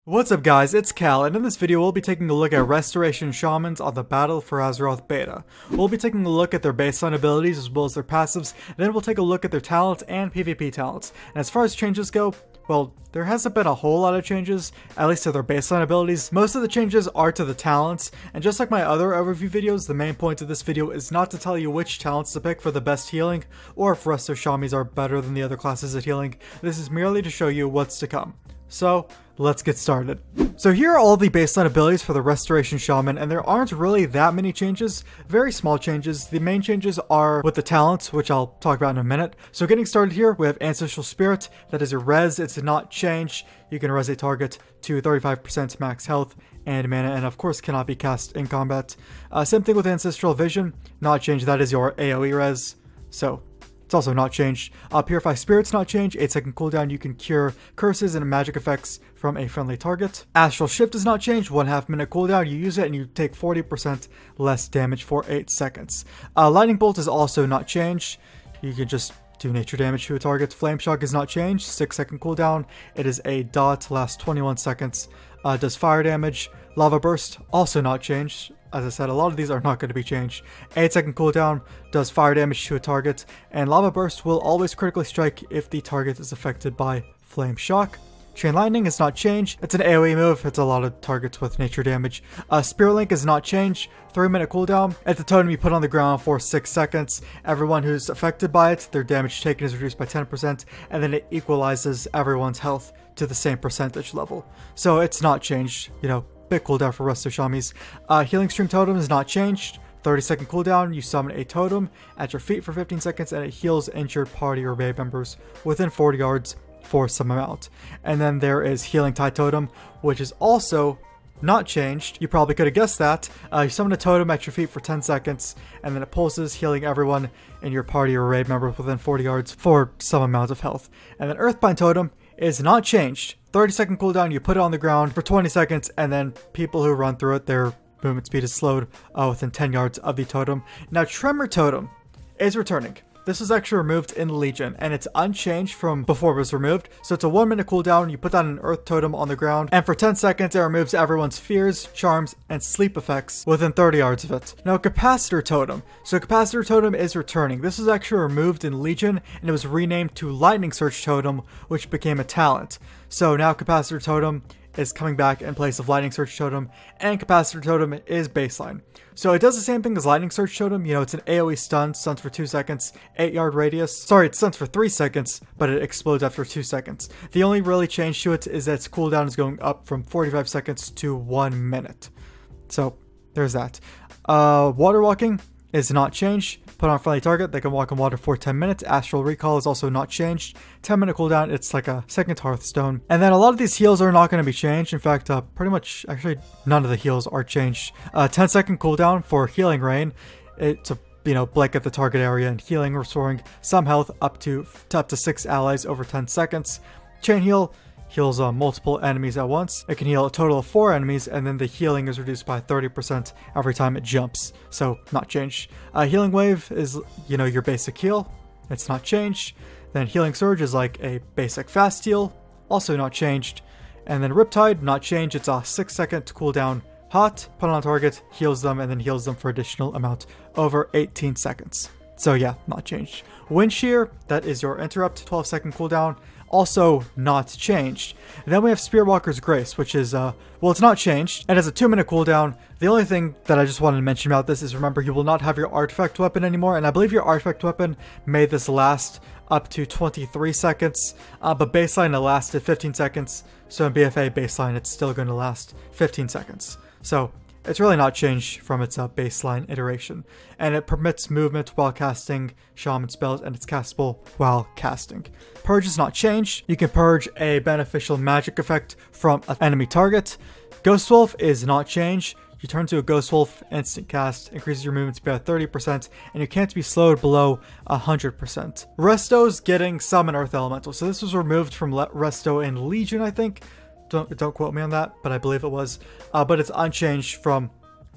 What's up guys, it's Cal, and in this video we'll be taking a look at Restoration Shamans on the Battle for Azeroth beta. We'll be taking a look at their baseline abilities as well as their passives, and then we'll take a look at their talents and PvP talents. And as far as changes go, well, there hasn't been a whole lot of changes, at least to their baseline abilities. Most of the changes are to the talents, and just like my other overview videos, the main point of this video is not to tell you which talents to pick for the best healing, or if Resto Shamis are better than the other classes at healing. This is merely to show you what's to come. So, let's get started. So here are all the baseline abilities for the Restoration Shaman, and there aren't really that many changes, very small changes. The main changes are with the talents, which I'll talk about in a minute. So getting started here, we have Ancestral Spirit, that is your res, it's not changed. You can res a target to 35% max health and mana, and of course cannot be cast in combat. Same thing with Ancestral Vision, not changed, that is your AoE res, so it's also not changed. Purify Spirit's not changed, 8-second cooldown, you can cure curses and magic effects from a friendly target. Astral Shift is not changed, 1/2 minute cooldown, you use it and you take 40% less damage for 8 seconds. Lightning Bolt is also not changed, you can just do nature damage to a target. Flame Shock is not changed, 6-second cooldown, it is a dot, lasts 21 seconds, does fire damage. Lava Burst, also not changed. As I said, a lot of these are not going to be changed. 8-second cooldown, does fire damage to a target, and Lava Burst will always critically strike if the target is affected by Flame Shock. Chain Lightning is not changed. It's an AoE move, hits a lot of targets with nature damage. Spirit Link is not changed, 3-minute cooldown. It's a totem you put on the ground for 6 seconds. Everyone who's affected by it, their damage taken is reduced by 10%, and then it equalizes everyone's health to the same percentage level. So it's not changed, you know. Big cooldown for Resto Shamis. Healing Stream Totem is not changed. 30-second cooldown, you summon a totem at your feet for 15 seconds and it heals injured party or raid members within 40 yards for some amount. And then there is Healing Tide Totem, which is also not changed. You probably could have guessed that. You summon a totem at your feet for 10 seconds and then it pulses, healing everyone in your party or raid member within 40 yards for some amount of health. And then Earthbind Totem is not changed. 30-second cooldown, you put it on the ground for 20 seconds, and then people who run through it, their movement speed is slowed within 10 yards of the totem. Now, Tremor Totem is returning. This was actually removed in Legion, and it's unchanged from before it was removed. So it's a 1-minute cooldown, you put down an Earth Totem on the ground, and for 10 seconds it removes everyone's fears, charms, and sleep effects within 30 yards of it. Now Capacitor Totem. So Capacitor Totem is returning. This was actually removed in Legion, and it was renamed to Lightning Surge Totem, which became a talent. So now Capacitor Totem is coming back in place of Lightning Surge Totem, and Capacitor Totem is baseline. So it does the same thing as Lightning Surge Totem, you know, it's an AoE stun, stuns for 2 seconds, 8-yard radius. Sorry, it stuns for 3 seconds, but it explodes after 2 seconds. The only really change to it is that its cooldown is going up from 45 seconds to 1 minute. So, there's that. Water Walking is not changed. Put on a friendly target, they can walk in water for 10 minutes. Astral Recall is also not changed. 10-minute cooldown, it's like a second Hearthstone. And then a lot of these heals are not going to be changed. In fact, pretty much, actually, none of the heals are changed. 10-second cooldown for Healing Rain. It's a, blanket the target area and healing, restoring some health up to 6 allies over 10 seconds. Chain Heal heals multiple enemies at once. It can heal a total of 4 enemies, and then the healing is reduced by 30% every time it jumps, so not changed. Healing Wave is, your basic heal. It's not changed. Then Healing Surge is like a basic fast heal, also not changed. And then Riptide, not changed. It's a 6-second cooldown hot, put on a target, heals them, and then heals them for additional amount over 18 seconds. So yeah, not changed. Wind Shear, that is your interrupt, 12-second cooldown, also not changed. And then we have Spearwalker's Grace, which is, well, it's not changed. It has a 2-minute cooldown. The only thing that I just wanted to mention about this is, remember, you will not have your artifact weapon anymore, and I believe your artifact weapon made this last up to 23 seconds, but baseline it lasted 15 seconds, so in BFA baseline it's still going to last 15 seconds. So it's really not changed from its baseline iteration, and it permits movement while casting Shaman spells, and it's castable while casting. Purge is not changed. You can purge a beneficial magic effect from an enemy target. Ghost Wolf is not changed. You turn to a Ghost Wolf, instant cast, increases your movement speed by 30%, and you can't be slowed below 100%. Resto's getting Summon Earth Elemental, so this was removed from Resto in Legion, I think. Don't quote me on that, but I believe it was. But it's unchanged from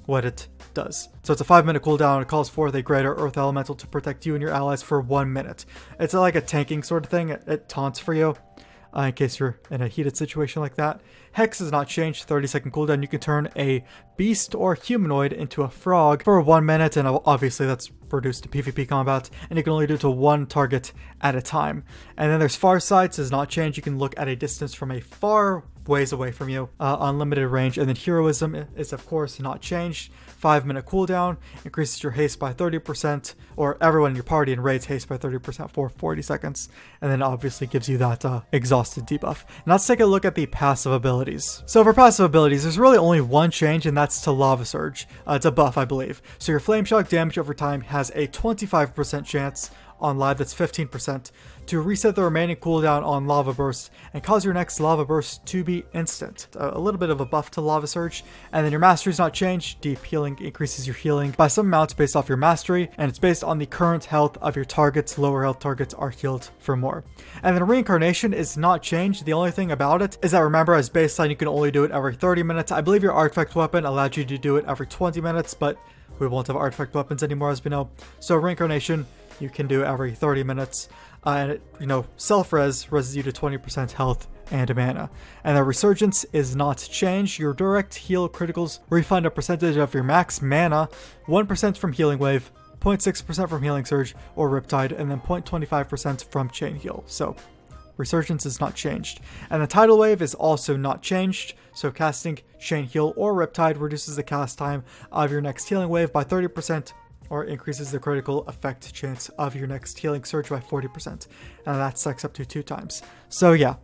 what it does. So it's a 5-minute cooldown. It calls forth a greater Earth Elemental to protect you and your allies for 1 minute. It's like a tanking sort of thing. It taunts for you. in case you're in a heated situation like that. Hex is not changed, 30-second cooldown. You can turn a beast or humanoid into a frog for 1 minute, and obviously that's reduced to PvP combat, and you can only do it to one target at a time. And then there's far sight is not changed. You can look at a distance from a far ways away from you, unlimited range. And then heroism is of course not changed, 5-minute cooldown, increases your haste by 30%, or everyone in your party in raids haste by 30% for 40 seconds, and then obviously gives you that exhausted debuff. Now let's take a look at the passive abilities. So for passive abilities, there's really only one change, and that's to Lava Surge. It's a buff, I believe. So your Flame Shock damage over time has a 25% chance on live, that's 15%, to reset the remaining cooldown on Lava Burst and cause your next Lava Burst to be instant. A little bit of a buff to Lava Surge. And then your mastery is not changed. Deep Healing increases your healing by some amounts based off your mastery, and it's based on the current health of your targets. Lower health targets are healed for more. And then Reincarnation is not changed. The only thing about it is that, remember, as baseline you can only do it every 30 minutes. I believe your artifact weapon allowed you to do it every 20 minutes, but we won't have artifact weapons anymore, as we know. So Reincarnation you can do every 30 minutes, and it, self-res reses you to 20% health and mana. And the Resurgence is not changed. Your direct heal criticals refund a percentage of your max mana, 1% from Healing Wave, 0.6% from Healing Surge or Riptide, and then 0.25% from Chain Heal. So Resurgence is not changed. And the Tidal Wave is also not changed. So casting Chain Heal or Riptide reduces the cast time of your next Healing Wave by 30%, or increases the critical effect chance of your next Healing Surge by 40%. And that stacks up to 2 times. So yeah,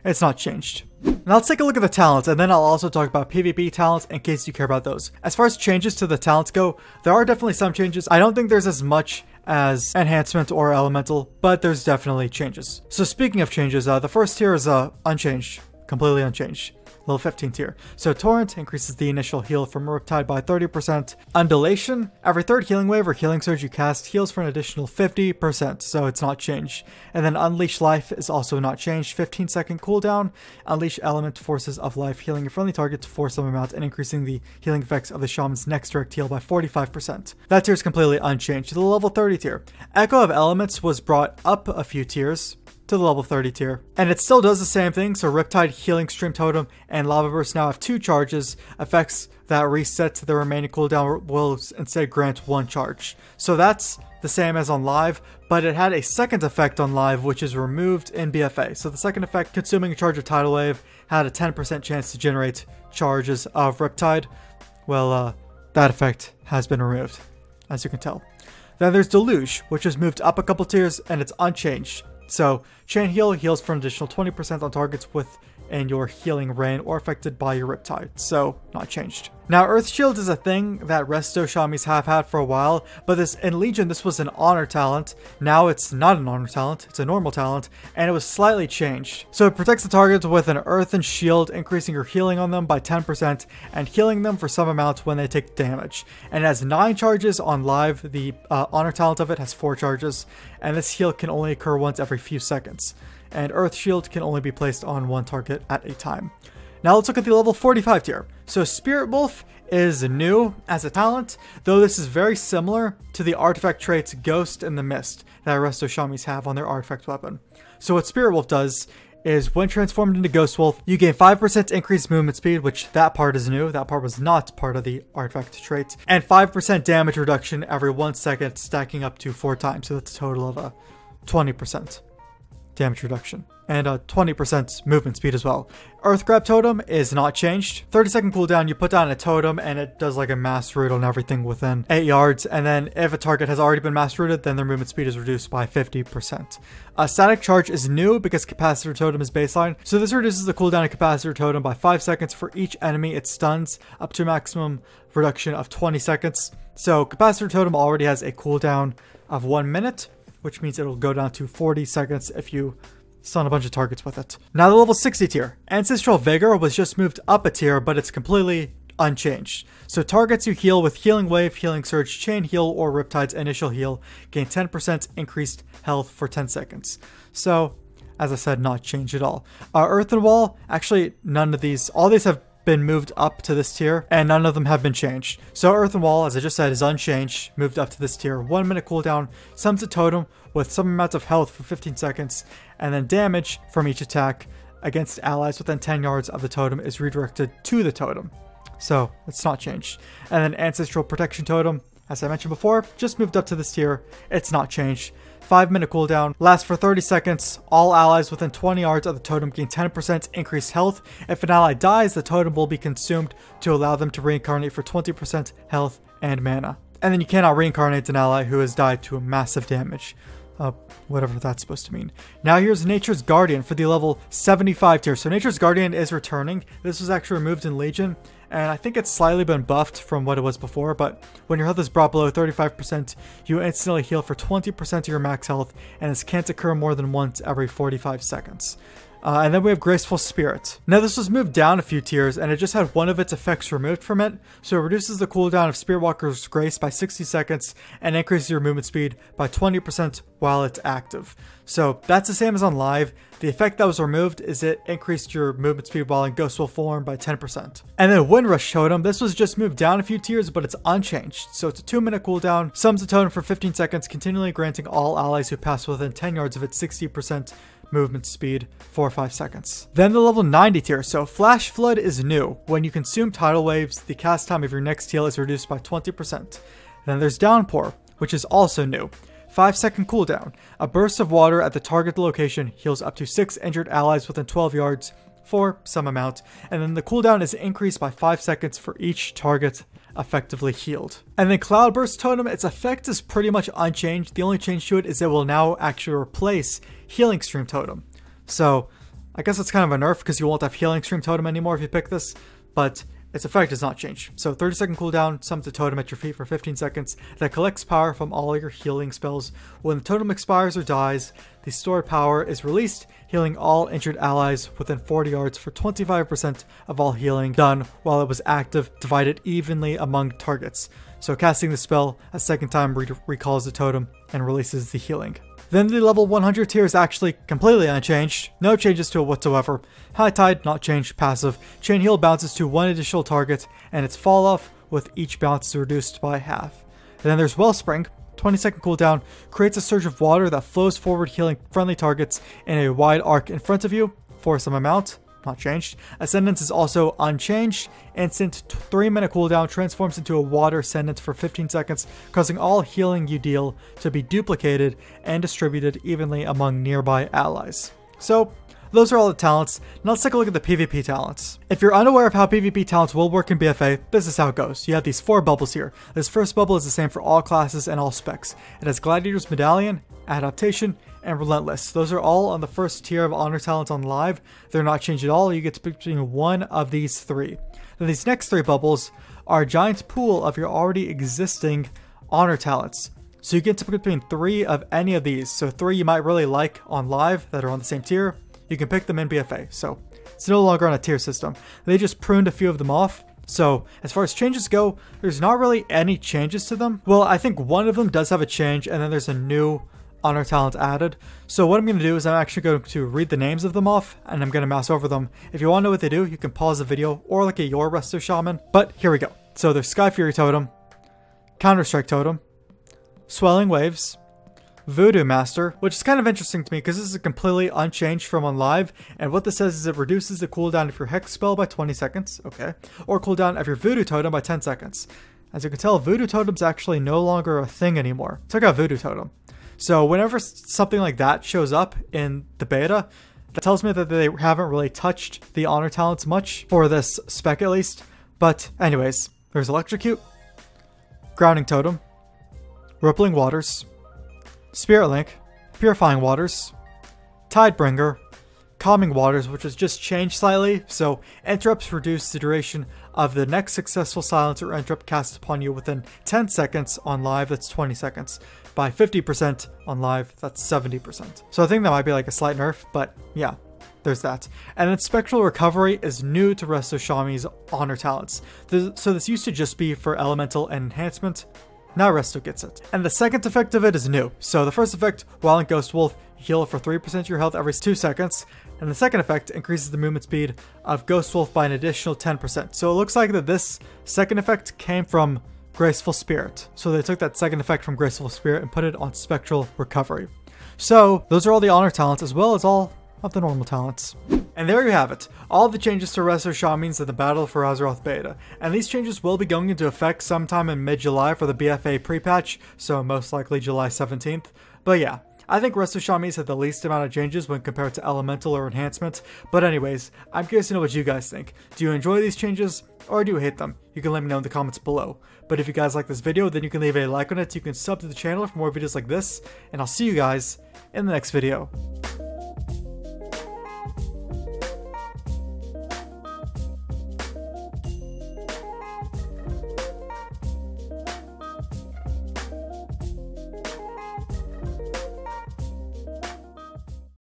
it's not changed. Now let's take a look at the talents, and then I'll also talk about PvP talents in case you care about those. As far as changes to the talents go, there are definitely some changes. I don't think there's as much as Enhancement or Elemental, but there's definitely changes. So speaking of changes, the first tier is unchanged, completely unchanged. Level 15 tier. So Torrent increases the initial heal from Riptide by 30%. Undulation, every third healing wave or healing surge you cast heals for an additional 50%, so it's not changed. And then Unleash Life is also not changed, 15-second cooldown. Unleash Element forces of life, healing your friendly target for some amount and increasing the healing effects of the Shaman's next direct heal by 45%. That tier is completely unchanged. To the level 30 tier. Echo of Elements was brought up a few tiers to the level 30 tier, and it still does the same thing. So Riptide, Healing Stream Totem, and Lava Burst now have 2 charges. Effects that reset to the remaining cooldown will instead grant 1 charge. So that's the same as on live, but it had a second effect on live, which is removed in BFA. So the second effect, consuming a charge of Tidal Wave, had a 10% chance to generate charges of Riptide. Well, that effect has been removed, as you can tell. Then there's Deluge, which has moved up a couple tiers, and it's unchanged. So Chain Heal heals for an additional 20% on targets within your healing rain or affected by your Riptide, so not changed. Now Earth Shield is a thing that Resto Shamis have had for a while, but in Legion this was an honor talent. Now it's not an honor talent, it's a normal talent, and it was slightly changed. So it protects the target with an earthen shield, increasing your healing on them by 10% and healing them for some amount when they take damage. And it has 9 charges on live. The honor talent of it has 4 charges, and this heal can only occur once every few seconds. And Earth Shield can only be placed on 1 target at a time. Now let's look at the level 45 tier. So Spirit Wolf is new as a talent, though this is very similar to the artifact traits Ghost and the Mist that Resto Shamis have on their artifact weapon. So what Spirit Wolf does is when transformed into Ghost Wolf, you gain 5% increased movement speed, which that part is new. That part was not part of the artifact trait. And 5% damage reduction every 1 second, stacking up to 4 times. So that's a total of 20% damage reduction. And 20% movement speed as well. Earth Grab Totem is not changed. 30-second cooldown, you put down a totem and it does like a mass root on everything within 8 yards. And then if a target has already been mass rooted, then their movement speed is reduced by 50%. Static Charge is new because Capacitor Totem is baseline. So this reduces the cooldown of Capacitor Totem by 5 seconds for each enemy it stuns, up to a maximum reduction of 20 seconds. So Capacitor Totem already has a cooldown of 1 minute, which means it'll go down to 40 seconds if you stun a bunch of targets with it. Now the level 60 tier. Ancestral Vigor was just moved up a tier, but it's completely unchanged. So targets you heal with Healing Wave, Healing Surge, Chain Heal, or Riptide's initial heal gain 10% increased health for 10 seconds. So, as I said, not changed at all. Earthen Wall, actually none of these, all these have been moved up to this tier, and none of them have been changed. So Earthen Wall, as I just said, is unchanged, moved up to this tier. 1 minute cooldown, summons a totem with some amount of health for 15 seconds, and then damage from each attack against allies within 10 yards of the totem is redirected to the totem. So it's not changed. And then Ancestral Protection Totem, as I mentioned before, just moved up to this tier. It's not changed. 5-minute cooldown, lasts for 30 seconds. All allies within 20 yards of the totem gain 10% increased health. If an ally dies, the totem will be consumed to allow them to reincarnate for 20% health and mana. And then you cannot reincarnate an ally who has died to a massive damage. Whatever that's supposed to mean. Now here's Nature's Guardian for the level 75 tier. So Nature's Guardian is returning. This was actually removed in Legion, and I think it's slightly been buffed from what it was before, but when your health is brought below 35%, you instantly heal for 20% of your max health, and this can't occur more than once every 45 seconds. And then we have Graceful Spirit. Now this was moved down a few tiers, and it just had one of its effects removed from it, so it reduces the cooldown of Spirit Walker's Grace by 60 seconds and increases your movement speed by 20% while it's active. So that's the same as on live. The effect that was removed is it increased your movement speed while in Ghost Wolf form by 10%. And then Windrush Totem, this was just moved down a few tiers, but it's unchanged. So it's a 2-minute cooldown, summons a totem for 15 seconds, continually granting all allies who pass within 10 yards of it 60% movement speed for 5 seconds. Then the level 90 tier. So Flash Flood is new. When you consume tidal waves, the cast time of your next heal is reduced by 20%. Then there's Downpour, which is also new. 5-second cooldown. A burst of water at the target location heals up to 6 injured allies within 12 yards for some amount, and then the cooldown is increased by 5 seconds for each target effectively healed. And then Cloudburst Totem, its effect is pretty much unchanged. The only change to it is it will now actually replace Healing Stream Totem. So I guess it's kind of a nerf because you won't have Healing Stream Totem anymore if you pick this, but its effect does not change. So 30-second cooldown, summons a totem at your feet for 15 seconds that collects power from all your healing spells. When the totem expires or dies, the stored power is released, healing all injured allies within 40 yards for 25% of all healing done while it was active, divided evenly among targets. So casting the spell a second time recalls the totem and releases the healing. Then the level 100 tier is actually completely unchanged. No changes to it whatsoever. High Tide, not changed, passive. Chain Heal bounces to 1 additional target, and its fall off with each bounce is reduced by half. And then there's Wellspring, 20-second cooldown, creates a surge of water that flows forward, healing friendly targets in a wide arc in front of you for some amount. Not changed. Ascendance is also unchanged. Instant 3-minute cooldown, transforms into a water ascendant for 15 seconds, causing all healing you deal to be duplicated and distributed evenly among nearby allies. So those are all the talents. Now let's take a look at the PvP talents. If you're unaware of how PvP talents will work in BFA, this is how it goes. You have these 4 bubbles here. This first bubble is the same for all classes and all specs. It has Gladiator's Medallion, Adaptation, and Relentless. Those are all on the first tier of honor talents on live. They're not changed at all. You get to pick between one of these 3. Then these next 3 bubbles are a giant pool of your already existing honor talents. So you get to pick between 3 of any of these. So 3 you might really like on live that are on the same tier. You can pick them in BFA. So it's no longer on a tier system. They just pruned a few of them off. So as far as changes go, there's not really any changes to them. Well, I think one of them does have a change, and then there's a new honor talent added. So what I'm going to do is I'm actually going to read the names of them off, and I'm going to mouse over them. If you want to know what they do, you can pause the video or look at your Resto Shaman. But here we go. So there's Sky Fury Totem, Counter-Strike Totem, Swelling Waves, Voodoo Master, which is kind of interesting to me because this is completely unchanged from on live, and what this says is it reduces the cooldown of your Hex spell by 20 seconds, okay, or cooldown of your Voodoo Totem by 10 seconds. As you can tell, Voodoo Totem's actually no longer a thing anymore. Took out Voodoo Totem. So whenever something like that shows up in the beta, that tells me that they haven't really touched the honor talents much, for this spec at least. But anyways, there's Electrocute, Grounding Totem, Rippling Waters, Spirit Link, Purifying Waters, Tidebringer, Calming Waters, which was just changed slightly, so interrupts reduce the duration of the next successful silence or interrupt cast upon you within 10 seconds on live, that's 20 seconds, by 50% on live, that's 70%. So I think that might be like a slight nerf, but yeah, there's that. And then Spectral Recovery is new to Resto Shami's honor talents. So this used to just be for Elemental and Enhancement. Now Resto gets it. And the second effect of it is new. So the first effect, while in Ghost Wolf, heal for 3% of your health every 2 seconds. And the second effect increases the movement speed of Ghost Wolf by an additional 10%. So it looks like that this second effect came from Graceful Spirit. So they took that second effect from Graceful Spirit and put it on Spectral Recovery. So those are all the honor talents as well as all of the normal talents. And there you have it, all the changes to Resto Shamans in the Battle for Azeroth beta, and these changes will be going into effect sometime in mid-July for the BFA pre-patch, so most likely July 17th, but yeah. I think Resto Shamans had the least amount of changes when compared to Elemental or Enhancement, but anyways, I'm curious to know what you guys think. Do you enjoy these changes, or do you hate them? You can let me know in the comments below. But if you guys like this video, then you can leave a like on it, you can sub to the channel for more videos like this, and I'll see you guys in the next video.